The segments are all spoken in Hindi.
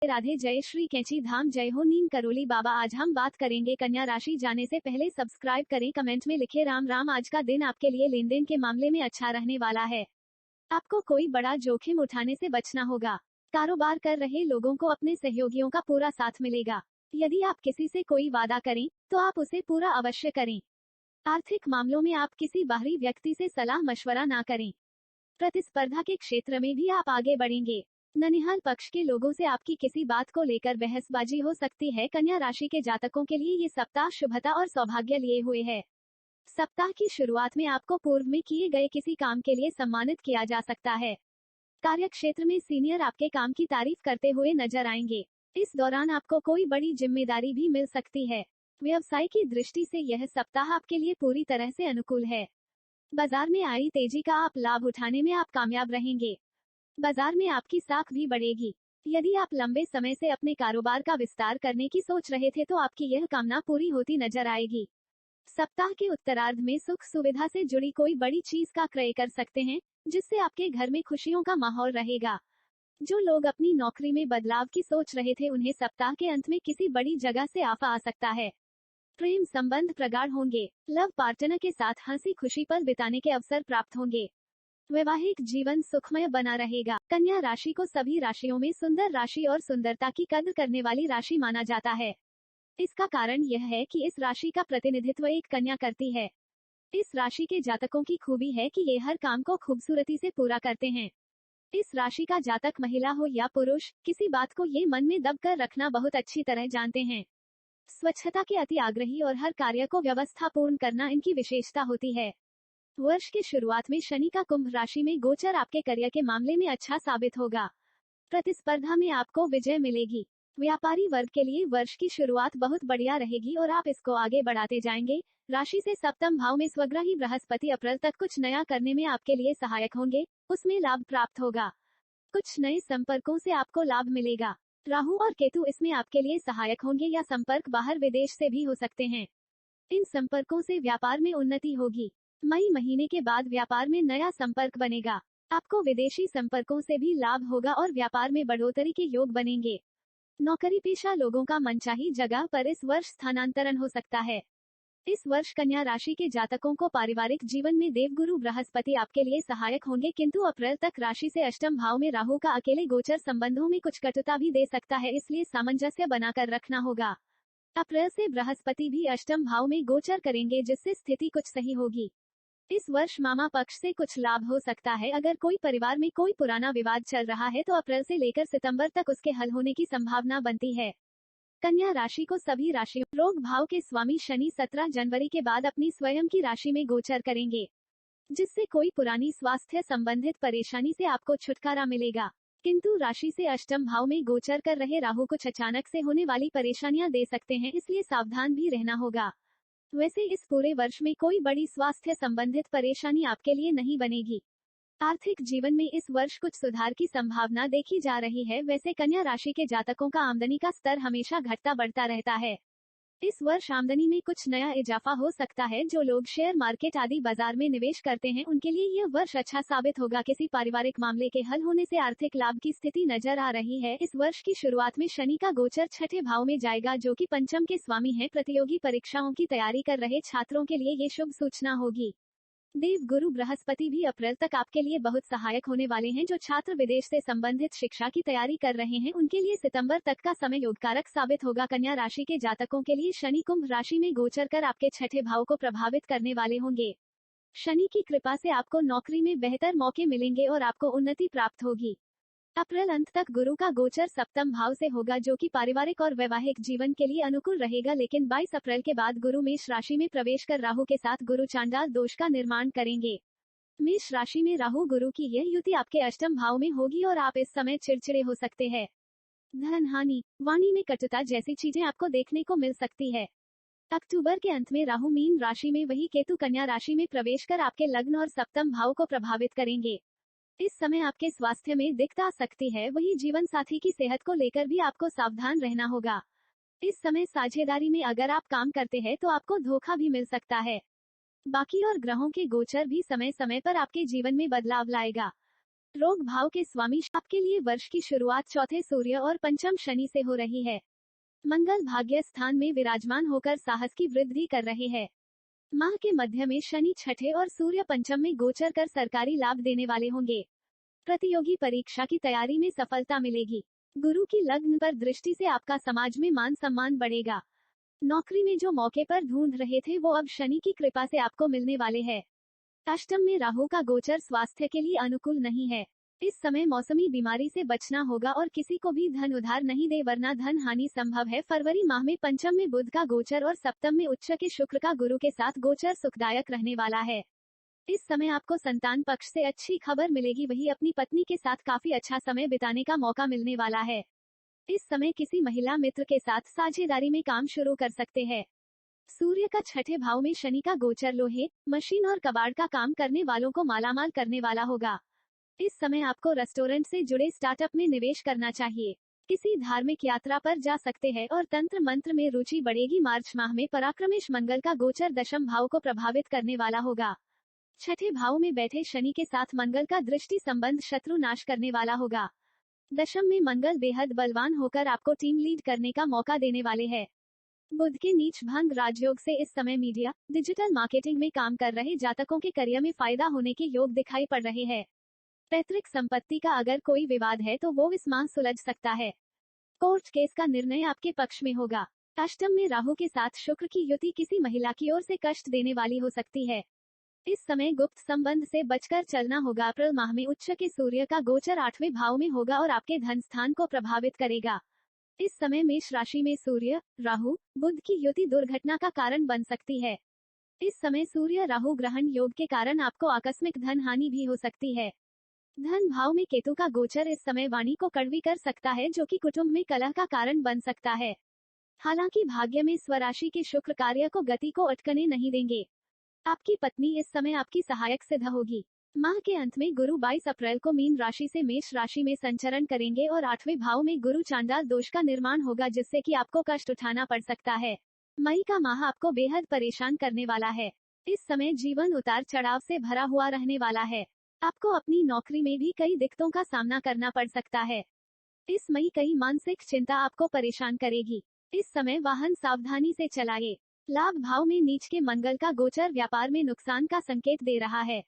राधे जय श्री कैची धाम, जय हो नीम करोली बाबा। आज हम बात करेंगे कन्या राशि। जाने से पहले सब्सक्राइब करें, कमेंट में लिखे राम राम। आज का दिन आपके लिए लेन देन के मामले में अच्छा रहने वाला है। आपको कोई बड़ा जोखिम उठाने से बचना होगा। कारोबार कर रहे लोगों को अपने सहयोगियों का पूरा साथ मिलेगा। यदि आप किसी से कोई वादा करें तो आप उसे पूरा अवश्य करें। आर्थिक मामलों में आप किसी बाहरी व्यक्ति से सलाह मशवरा ना करें। प्रतिस्पर्धा के क्षेत्र में भी आप आगे बढ़ेंगे। ननिहाल पक्ष के लोगों से आपकी किसी बात को लेकर बहसबाजी हो सकती है। कन्या राशि के जातकों के लिए ये सप्ताह शुभता और सौभाग्य लिए हुए है। सप्ताह की शुरुआत में आपको पूर्व में किए गए किसी काम के लिए सम्मानित किया जा सकता है। कार्यक्षेत्र में सीनियर आपके काम की तारीफ करते हुए नजर आएंगे। इस दौरान आपको कोई बड़ी जिम्मेदारी भी मिल सकती है। व्यवसाय की दृष्टि से यह सप्ताह आपके लिए पूरी तरह से अनुकूल है। बाजार में आई तेजी का आप लाभ उठाने में आप कामयाब रहेंगे। बाजार में आपकी साख भी बढ़ेगी। यदि आप लंबे समय से अपने कारोबार का विस्तार करने की सोच रहे थे तो आपकी यह कामना पूरी होती नजर आएगी। सप्ताह के उत्तरार्ध में सुख सुविधा से जुड़ी कोई बड़ी चीज का क्रय कर सकते हैं, जिससे आपके घर में खुशियों का माहौल रहेगा। जो लोग अपनी नौकरी में बदलाव की सोच रहे थे उन्हें सप्ताह के अंत में किसी बड़ी जगह से आफा आ सकता है। प्रेम संबंध प्रगाढ़ होंगे। लव पार्टनर के साथ हंसी खुशी पल बिताने के अवसर प्राप्त होंगे। वैवाहिक जीवन सुखमय बना रहेगा। कन्या राशि को सभी राशियों में सुंदर राशि और सुंदरता की कद्र करने वाली राशि माना जाता है। इसका कारण यह है कि इस राशि का प्रतिनिधित्व एक कन्या करती है। इस राशि के जातकों की खूबी है कि ये हर काम को खूबसूरती से पूरा करते हैं। इस राशि का जातक महिला हो या पुरुष, किसी बात को ये मन में दब कर रखना बहुत अच्छी तरह जानते हैं। स्वच्छता के अति आग्रही और हर कार्य को व्यवस्थापूर्ण करना इनकी विशेषता होती है। वर्ष की शुरुआत में शनि का कुंभ राशि में गोचर आपके करियर के मामले में अच्छा साबित होगा। प्रतिस्पर्धा में आपको विजय मिलेगी। व्यापारी वर्ग के लिए वर्ष की शुरुआत बहुत बढ़िया रहेगी और आप इसको आगे बढ़ाते जाएंगे। राशि से सप्तम भाव में स्वग्रही बृहस्पति अप्रैल तक कुछ नया करने में आपके लिए सहायक होंगे, उसमें लाभ प्राप्त होगा। कुछ नए संपर्कों से आपको लाभ मिलेगा। राहु और केतु इसमें आपके लिए सहायक होंगे या संपर्क बाहर विदेश से भी हो सकते हैं। इन संपर्कों से व्यापार में उन्नति होगी। मई महीने के बाद व्यापार में नया संपर्क बनेगा। आपको विदेशी संपर्कों से भी लाभ होगा और व्यापार में बढ़ोतरी के योग बनेंगे। नौकरी पेशा लोगों का मनचाही जगह पर इस वर्ष स्थानांतरण हो सकता है। इस वर्ष कन्या राशि के जातकों को पारिवारिक जीवन में देवगुरु बृहस्पति आपके लिए सहायक होंगे, किंतु अप्रैल तक राशि से अष्टम भाव में राहु का अकेले गोचर संबंधों में कुछ कटुता भी दे सकता है, इसलिए सामंजस्य बनाकर रखना होगा। अप्रैल से बृहस्पति भी अष्टम भाव में गोचर करेंगे, जिससे स्थिति कुछ सही होगी। इस वर्ष मामा पक्ष से कुछ लाभ हो सकता है। अगर कोई परिवार में कोई पुराना विवाद चल रहा है तो अप्रैल से लेकर सितंबर तक उसके हल होने की संभावना बनती है। कन्या राशि को सभी राशियों रोग भाव के स्वामी शनि 17 जनवरी के बाद अपनी स्वयं की राशि में गोचर करेंगे, जिससे कोई पुरानी स्वास्थ्य संबंधित परेशानी से आपको छुटकारा मिलेगा। किंतु राशि से अष्टम भाव में गोचर कर रहे राहु कुछ अचानक से होने वाली परेशानियां दे सकते हैं, इसलिए सावधान भी रहना होगा। वैसे इस पूरे वर्ष में कोई बड़ी स्वास्थ्य संबंधित परेशानी आपके लिए नहीं बनेगी। आर्थिक जीवन में इस वर्ष कुछ सुधार की संभावना देखी जा रही है। वैसे कन्या राशि के जातकों का आमदनी का स्तर हमेशा घटता बढ़ता रहता है। इस वर्ष आमदनी में कुछ नया इजाफा हो सकता है। जो लोग शेयर मार्केट आदि बाजार में निवेश करते हैं उनके लिए यह वर्ष अच्छा साबित होगा। किसी पारिवारिक मामले के हल होने से आर्थिक लाभ की स्थिति नजर आ रही है। इस वर्ष की शुरुआत में शनि का गोचर छठे भाव में जाएगा, जो कि पंचम के स्वामी है। प्रतियोगी परीक्षाओं की तैयारी कर रहे छात्रों के लिए ये शुभ सूचना होगी। देव गुरु बृहस्पति भी अप्रैल तक आपके लिए बहुत सहायक होने वाले हैं। जो छात्र विदेश से संबंधित शिक्षा की तैयारी कर रहे हैं उनके लिए सितंबर तक का समय योगकारक साबित होगा। कन्या राशि के जातकों के लिए शनि कुंभ राशि में गोचर कर आपके छठे भाव को प्रभावित करने वाले होंगे। शनि की कृपा से आपको नौकरी में बेहतर मौके मिलेंगे और आपको उन्नति प्राप्त होगी। अप्रैल अंत तक गुरु का गोचर सप्तम भाव से होगा, जो कि पारिवारिक और वैवाहिक जीवन के लिए अनुकूल रहेगा। लेकिन 22 अप्रैल के बाद गुरु मेष राशि में प्रवेश कर राहु के साथ गुरु चांडाल दोष का निर्माण करेंगे। मेष राशि में राहु गुरु की यह युति आपके अष्टम भाव में होगी और आप इस समय चिड़चिड़े हो सकते हैं। धन हानि, वाणी में कटुता जैसी चीजें आपको देखने को मिल सकती है। अक्टूबर के अंत में राहु मीन राशि में, वही केतु कन्या राशि में प्रवेश कर आपके लग्न और सप्तम भाव को प्रभावित करेंगे। इस समय आपके स्वास्थ्य में दिक्कत आ सकती है। वही जीवन साथी की सेहत को लेकर भी आपको सावधान रहना होगा। इस समय साझेदारी में अगर आप काम करते हैं तो आपको धोखा भी मिल सकता है। बाकी और ग्रहों के गोचर भी समय समय पर आपके जीवन में बदलाव लाएगा। रोग भाव के स्वामी आपके लिए वर्ष की शुरुआत चौथे सूर्य और पंचम शनि से हो रही है। मंगल भाग्य स्थान में विराजमान होकर साहस की वृद्धि कर रहे हैं। माह के मध्य में शनि छठे और सूर्य पंचम में गोचर कर सरकारी लाभ देने वाले होंगे। प्रतियोगी परीक्षा की तैयारी में सफलता मिलेगी। गुरु की लग्न पर दृष्टि से आपका समाज में मान सम्मान बढ़ेगा। नौकरी में जो मौके पर ढूंढ रहे थे वो अब शनि की कृपा से आपको मिलने वाले हैं। अष्टम में राहु का गोचर स्वास्थ्य के लिए अनुकूल नहीं है। इस समय मौसमी बीमारी से बचना होगा और किसी को भी धन उधार नहीं दे वरना धन हानि संभव है। फरवरी माह में पंचम में बुध का गोचर और सप्तम में उच्च के शुक्र का गुरु के साथ गोचर सुखदायक रहने वाला है। इस समय आपको संतान पक्ष से अच्छी खबर मिलेगी, वही अपनी पत्नी के साथ काफी अच्छा समय बिताने का मौका मिलने वाला है। इस समय किसी महिला मित्र के साथ साझेदारी में काम शुरू कर सकते हैं। सूर्य का छठे भाव में शनि का गोचर लोहे, मशीन और कबाड़ का काम करने वालों को मालामाल करने वाला होगा। इस समय आपको रेस्टोरेंट से जुड़े स्टार्टअप में निवेश करना चाहिए। किसी धार्मिक यात्रा पर जा सकते हैं और तंत्र मंत्र में रुचि बढ़ेगी। मार्च माह में पराक्रमेश मंगल का गोचर दशम भाव को प्रभावित करने वाला होगा। छठे भाव में बैठे शनि के साथ मंगल का दृष्टि संबंध शत्रु नाश करने वाला होगा। दशम में मंगल बेहद बलवान होकर आपको टीम लीड करने का मौका देने वाले हैं। बुध के नीच भंग राजयोग से इस समय मीडिया, डिजिटल मार्केटिंग में काम कर रहे जातकों के करियर में फायदा होने के योग दिखाई पड़ रहे हैं। पैतृक संपत्ति का अगर कोई विवाद है तो वो इस माह सुलझ सकता है। कोर्ट केस का निर्णय आपके पक्ष में होगा। अष्टम में राहु के साथ शुक्र की युति किसी महिला की ओर से कष्ट देने वाली हो सकती है। इस समय गुप्त संबंध से बचकर चलना होगा। अप्रैल माह में उच्च के सूर्य का गोचर आठवें भाव में होगा और आपके धन स्थान को प्रभावित करेगा। इस समय मेष राशि में सूर्य, राहु, बुध की युति दुर्घटना का कारण बन सकती है। इस समय सूर्य राहु ग्रहण योग के कारण आपको आकस्मिक धन हानि भी हो सकती है। धन भाव में केतु का गोचर इस समय वाणी को कड़वी कर सकता है, जो कि कुटुंब में कलह का कारण बन सकता है। हालांकि भाग्य में स्वराशि के शुक्र कार्य को गति को अटकने नहीं देंगे। आपकी पत्नी इस समय आपकी सहायक सिद्ध होगी। माह के अंत में गुरु 22 अप्रैल को मीन राशि से मेष राशि में संचरण करेंगे और आठवें भाव में गुरु चांडाल दोष का निर्माण होगा, जिससे कि आपको कष्ट उठाना पड़ सकता है। मई का माह आपको बेहद परेशान करने वाला है। इस समय जीवन उतार चढ़ाव से भरा हुआ रहने वाला है। आपको अपनी नौकरी में भी कई दिक्कतों का सामना करना पड़ सकता है। इस मई कई मानसिक चिंता आपको परेशान करेगी। इस समय वाहन सावधानी से चलाए। लाभ भाव में नीच के मंगल का गोचर व्यापार में नुकसान का संकेत दे रहा है।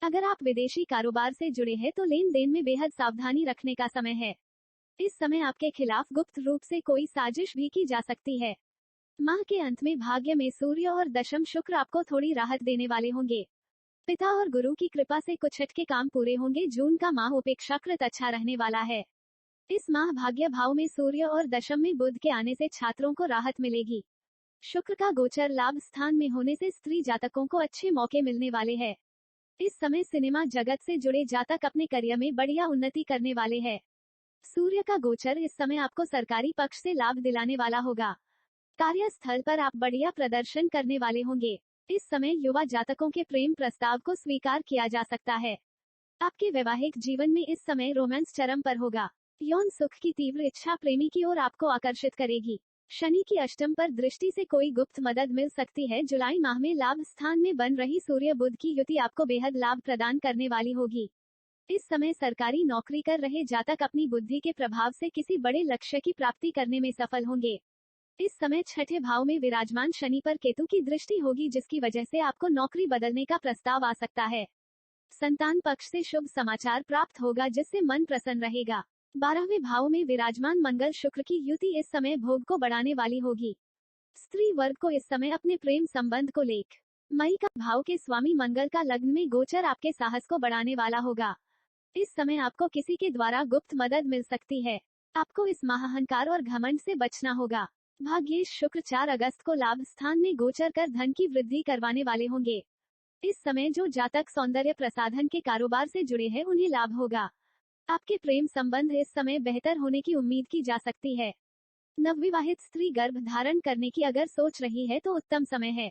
अगर आप विदेशी कारोबार से जुड़े हैं तो लेन देन में बेहद सावधानी रखने का समय है। इस समय आपके खिलाफ गुप्त रूप से कोई साजिश भी की जा सकती है। माह के अंत में भाग्य में सूर्य और दशम शुक्र आपको थोड़ी राहत देने वाले होंगे। पिता और गुरु की कृपा से कुछ हटके काम पूरे होंगे। जून का माह अपेक्षाकृत अच्छा रहने वाला है। इस माह भाग्य भाव में सूर्य और दशम में बुध के आने से छात्रों को राहत मिलेगी। शुक्र का गोचर लाभ स्थान में होने से स्त्री जातकों को अच्छे मौके मिलने वाले हैं। इस समय सिनेमा जगत से जुड़े जातक अपने करियर में बढ़िया उन्नति करने वाले हैं। सूर्य का गोचर इस समय आपको सरकारी पक्ष से लाभ दिलाने वाला होगा। कार्यस्थल पर आप बढ़िया प्रदर्शन करने वाले होंगे। इस समय युवा जातकों के प्रेम प्रस्ताव को स्वीकार किया जा सकता है। आपके वैवाहिक जीवन में इस समय रोमांस चरम पर होगा। यौन सुख की तीव्र इच्छा प्रेमी की ओर आपको आकर्षित करेगी। शनि की अष्टम पर दृष्टि से कोई गुप्त मदद मिल सकती है। जुलाई माह में लाभ स्थान में बन रही सूर्य बुध की युति आपको बेहद लाभ प्रदान करने वाली होगी। इस समय सरकारी नौकरी कर रहे जातक अपनी बुद्धि के प्रभाव से किसी बड़े लक्ष्य की प्राप्ति करने में सफल होंगे। इस समय छठे भाव में विराजमान शनि पर केतु की दृष्टि होगी, जिसकी वजह से आपको नौकरी बदलने का प्रस्ताव आ सकता है। संतान पक्ष से शुभ समाचार प्राप्त होगा, जिससे मन प्रसन्न रहेगा। 12वें भाव में विराजमान मंगल शुक्र की युति इस समय भोग को बढ़ाने वाली होगी। स्त्री वर्ग को इस समय अपने प्रेम संबंध को लेकर मई का भाव के स्वामी मंगल का लग्न में गोचर आपके साहस को बढ़ाने वाला होगा। इस समय आपको किसी के द्वारा गुप्त मदद मिल सकती है। आपको इस माह अहंकार और घमंड से बचना होगा। भाग्येश शुक्र 4 अगस्त को लाभ स्थान में गोचर कर धन की वृद्धि करवाने वाले होंगे। इस समय जो जातक सौंदर्य प्रसाधन के कारोबार से जुड़े हैं उन्हें लाभ होगा। आपके प्रेम संबंध इस समय बेहतर होने की उम्मीद की जा सकती है। नवविवाहित स्त्री गर्भ धारण करने की अगर सोच रही है तो उत्तम समय है।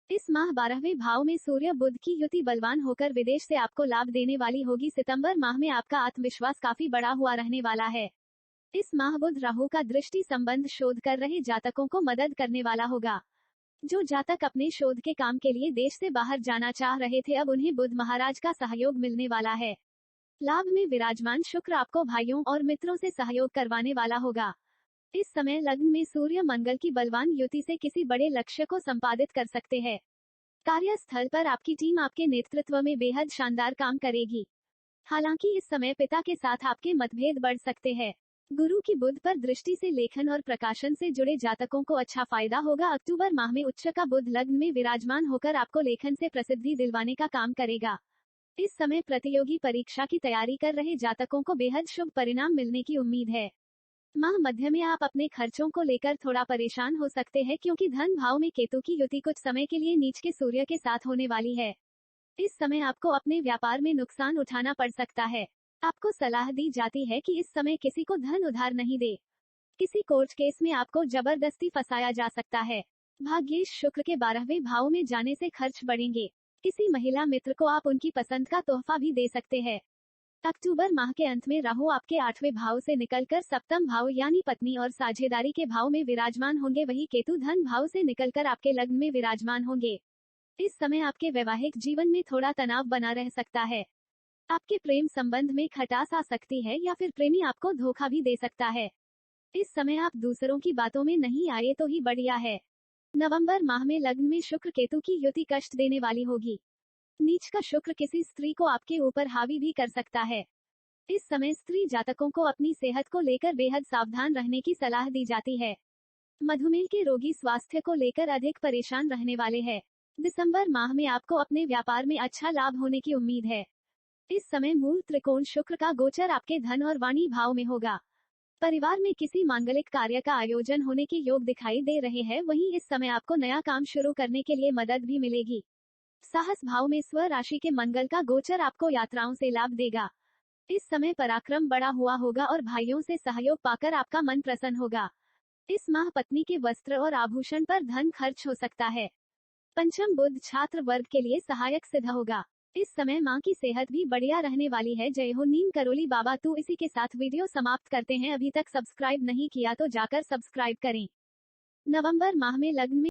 इस माह 12वें भाव में सूर्य बुध की युति बलवान होकर विदेश से आपको लाभ देने वाली होगी। सितंबर माह में आपका आत्मविश्वास काफी बढ़ा हुआ रहने वाला है। इस माह बुध राहु का दृष्टि संबंध शोध कर रहे जातकों को मदद करने वाला होगा। जो जातक अपने शोध के काम के लिए देश से बाहर जाना चाह रहे थे, अब उन्हें बुध महाराज का सहयोग मिलने वाला है। लाभ में विराजमान शुक्र आपको भाइयों और मित्रों से सहयोग करवाने वाला होगा। इस समय लग्न में सूर्य मंगल की बलवान युति से किसी बड़े लक्ष्य को संपादित कर सकते हैं। कार्यस्थल पर आपकी टीम आपके नेतृत्व में बेहद शानदार काम करेगी। हालांकि इस समय पिता के साथ आपके मतभेद बढ़ सकते हैं। गुरु की बुध पर दृष्टि से लेखन और प्रकाशन से जुड़े जातकों को अच्छा फायदा होगा। अक्टूबर माह में उच्च का बुध लग्न में विराजमान होकर आपको लेखन से प्रसिद्धि दिलवाने का काम करेगा। इस समय प्रतियोगी परीक्षा की तैयारी कर रहे जातकों को बेहद शुभ परिणाम मिलने की उम्मीद है। माह मध्य में आप अपने खर्चों को लेकर थोड़ा परेशान हो सकते हैं, क्योंकि धन भाव में केतु की युति कुछ समय के लिए नीच के सूर्य के साथ होने वाली है। इस समय आपको अपने व्यापार में नुकसान उठाना पड़ सकता है। आपको सलाह दी जाती है कि इस समय किसी को धन उधार नहीं दे। किसी कोर्ट केस में आपको जबरदस्ती फंसाया जा सकता है। भाग्येश शुक्र के 12वें भाव में जाने से खर्च बढ़ेंगे। किसी महिला मित्र को आप उनकी पसंद का तोहफा भी दे सकते हैं। अक्टूबर माह के अंत में राहु आपके 8वें भाव से निकलकर सप्तम भाव यानी पत्नी और साझेदारी के भाव में विराजमान होंगे। वही केतु धन भाव से निकलकर आपके लग्न में विराजमान होंगे। इस समय आपके वैवाहिक जीवन में थोड़ा तनाव बना रह सकता है। आपके प्रेम संबंध में खटास आ सकती है या फिर प्रेमी आपको धोखा भी दे सकता है। इस समय आप दूसरों की बातों में नहीं आए तो ही बढ़िया है। नवंबर माह में लग्न में शुक्र केतु की युति कष्ट देने वाली होगी। नीच का शुक्र किसी स्त्री को आपके ऊपर हावी भी कर सकता है। इस समय स्त्री जातकों को अपनी सेहत को लेकर बेहद सावधान रहने की सलाह दी जाती है। मधुमेह के रोगी स्वास्थ्य को लेकर अधिक परेशान रहने वाले हैं। दिसंबर माह में आपको अपने व्यापार में अच्छा लाभ होने की उम्मीद है। इस समय मूल त्रिकोण शुक्र का गोचर आपके धन और वाणी भाव में होगा। परिवार में किसी मांगलिक कार्य का आयोजन होने के योग दिखाई दे रहे हैं। वहीं इस समय आपको नया काम शुरू करने के लिए मदद भी मिलेगी। साहस भाव में स्व राशि के मंगल का गोचर आपको यात्राओं से लाभ देगा। इस समय पराक्रम बड़ा हुआ होगा और भाइयों से सहयोग पाकर आपका मन प्रसन्न होगा। इस माह पत्नी के वस्त्र और आभूषण पर धन खर्च हो सकता है। पंचम बुध छात्र वर्ग के लिए सहायक सिद्ध होगा। इस समय मां की सेहत भी बढ़िया रहने वाली है। जय हो नीम करोली बाबा। तो इसी के साथ वीडियो समाप्त करते हैं। अभी तक सब्सक्राइब नहीं किया तो जाकर सब्सक्राइब करें। नवंबर माह में लग्न में